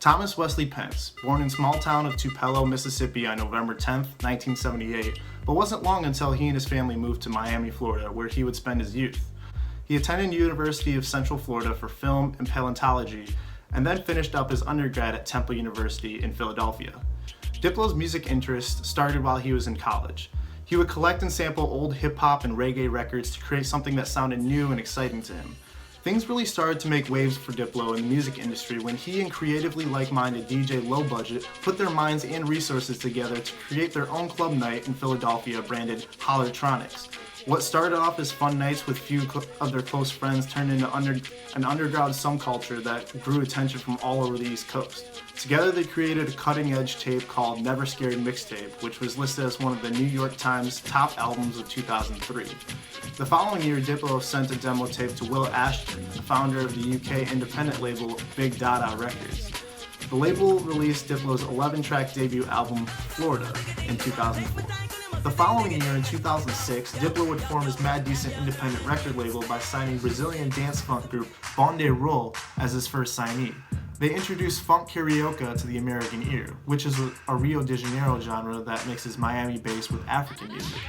Thomas Wesley Pence, born in small town of Tupelo, Mississippi on November 10, 1978, but wasn't long until he and his family moved to Miami, Florida, where he would spend his youth. He attended University of Central Florida for film and paleontology, and then finished up his undergrad at Temple University in Philadelphia. Diplo's music interest started while he was in college. He would collect and sample old hip-hop and reggae records to create something that sounded new and exciting to him. Things really started to make waves for Diplo in the music industry when he and creatively like-minded DJ Low Budget put their minds and resources together to create their own club night in Philadelphia branded Hollertronics. What started off as fun nights with few of their close friends turned into an underground subculture that grew attention from all over the East Coast. Together they created a cutting-edge tape called Never Scared Mixtape, which was listed as one of the New York Times top albums of 2003. The following year, Diplo sent a demo tape to Will Ashton, the founder of the UK independent label Big Dada Records. The label released Diplo's 11-track debut album, Florida, in 2004. The following year, in 2006, Diplo would form his Mad Decent independent record label by signing Brazilian dance funk group Bonde Roll as his first signee. They introduced funk karaoke to the American ear, which is a Rio de Janeiro genre that mixes Miami bass with African music.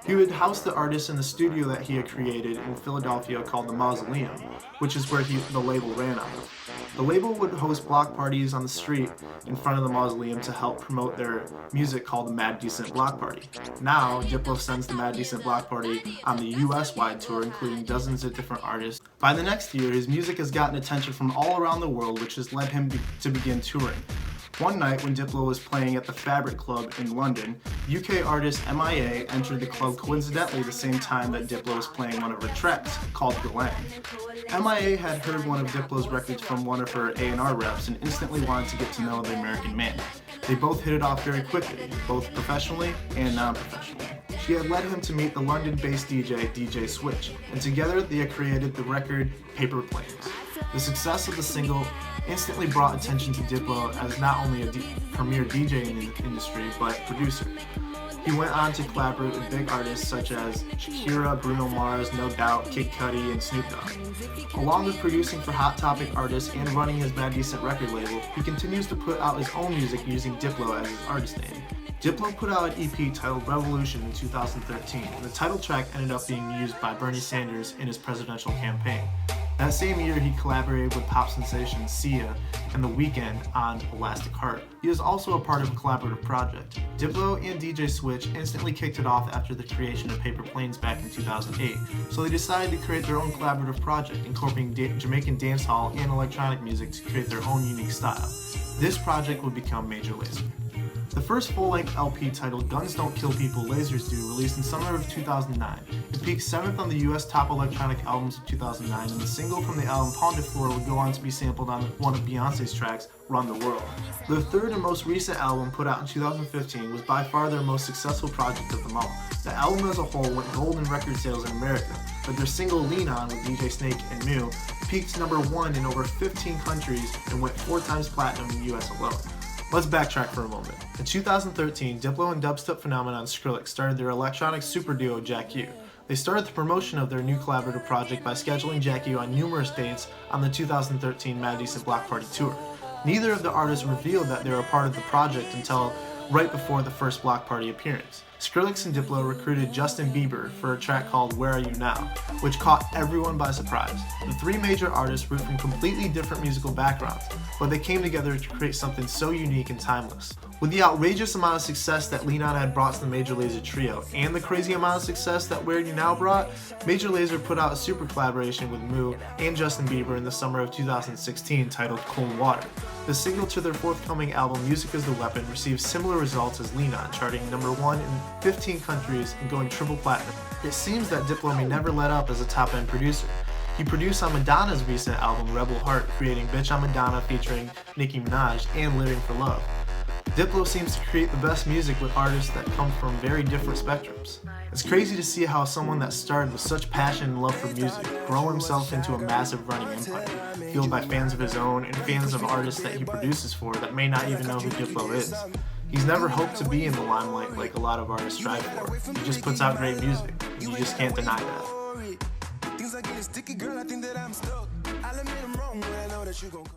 He would house the artist in the studio that he had created in Philadelphia called the Mausoleum, which is where the label ran out of. The label would host block parties on the street in front of the Mausoleum to help promote their music called the Mad Decent Block Party. Now, Diplo sends the Mad Decent Block Party on the US-wide tour, including dozens of different artists. By the next year, his music has gotten attention from all around the world, which has led him to begin touring. One night when Diplo was playing at the Fabric Club in London, UK artist MIA entered the club coincidentally the same time that Diplo was playing one of her tracks, called Galang. MIA had heard one of Diplo's records from one of her A&R reps and instantly wanted to get to know the American man. They both hit it off very quickly, both professionally and non-professionally. She had led him to meet the London-based DJ Switch, and together they had created the record Paper Planes. The success of the single instantly brought attention to Diplo as not only a premier DJ in the industry, but producer. He went on to collaborate with big artists such as Shakira, Bruno Mars, No Doubt, Kid Cudi, and Snoop Dogg. Along with producing for Hot Topic artists and running his Mad Decent record label, he continues to put out his own music using Diplo as his artist name. Diplo put out an EP titled Revolution in 2013, and the title track ended up being used by Bernie Sanders in his presidential campaign. That same year, he collaborated with pop sensation Sia and The Weeknd on Elastic Heart. He is also a part of a collaborative project. Diplo and DJ Switch instantly kicked it off after the creation of Paper Planes back in 2008, so they decided to create their own collaborative project, incorporating Jamaican dancehall and electronic music to create their own unique style. This project would become Major Lazer. The first full-length LP titled Guns Don't Kill People, Lasers Do, released in summer of 2009. It peaked 7th on the US Top Electronic Albums of 2009, and the single from the album Pon de Floor would go on to be sampled on one of Beyonce's tracks, Run the World. Their third and most recent album, put out in 2015, was by far their most successful project of them all. The album as a whole went gold in record sales in America, but their single Lean On with DJ Snake and Mew peaked number 1 in over 15 countries and went 4 times platinum in the US alone. Let's backtrack for a moment. In 2013, Diplo and dubstep phenomenon Skrillex started their electronic super duo Jack U. They started the promotion of their new collaborative project by scheduling Jack U on numerous dates on the 2013 Mad Decent Block Party tour. Neither of the artists revealed that they were a part of the project until right before the first Block Party appearance. Skrillex and Diplo recruited Justin Bieber for a track called Where Are You Now, which caught everyone by surprise. The three major artists were from completely different musical backgrounds, but they came together to create something so unique and timeless. With the outrageous amount of success that Lean On had brought to the Major Lazer trio, and the crazy amount of success that Where Are You Now brought, Major Lazer put out a super collaboration with Moo and Justin Bieber in the summer of 2016 titled Cold Water. The single to their forthcoming album Music is the Weapon received similar results as Lean On, charting number 1 in 15 countries and going triple platinum. It seems that Diplo may never let up as a top-end producer. He produced on Madonna's recent album Rebel Heart, creating Bitch on Madonna featuring Nicki Minaj and Living for Love. Diplo seems to create the best music with artists that come from very different spectrums. It's crazy to see how someone that started with such passion and love for music grow himself into a massive running empire, fueled by fans of his own and fans of artists that he produces for that may not even know who Diplo is. He's never hoped to be in the limelight like a lot of artists strive for. He just puts out great music, and you just can't deny that.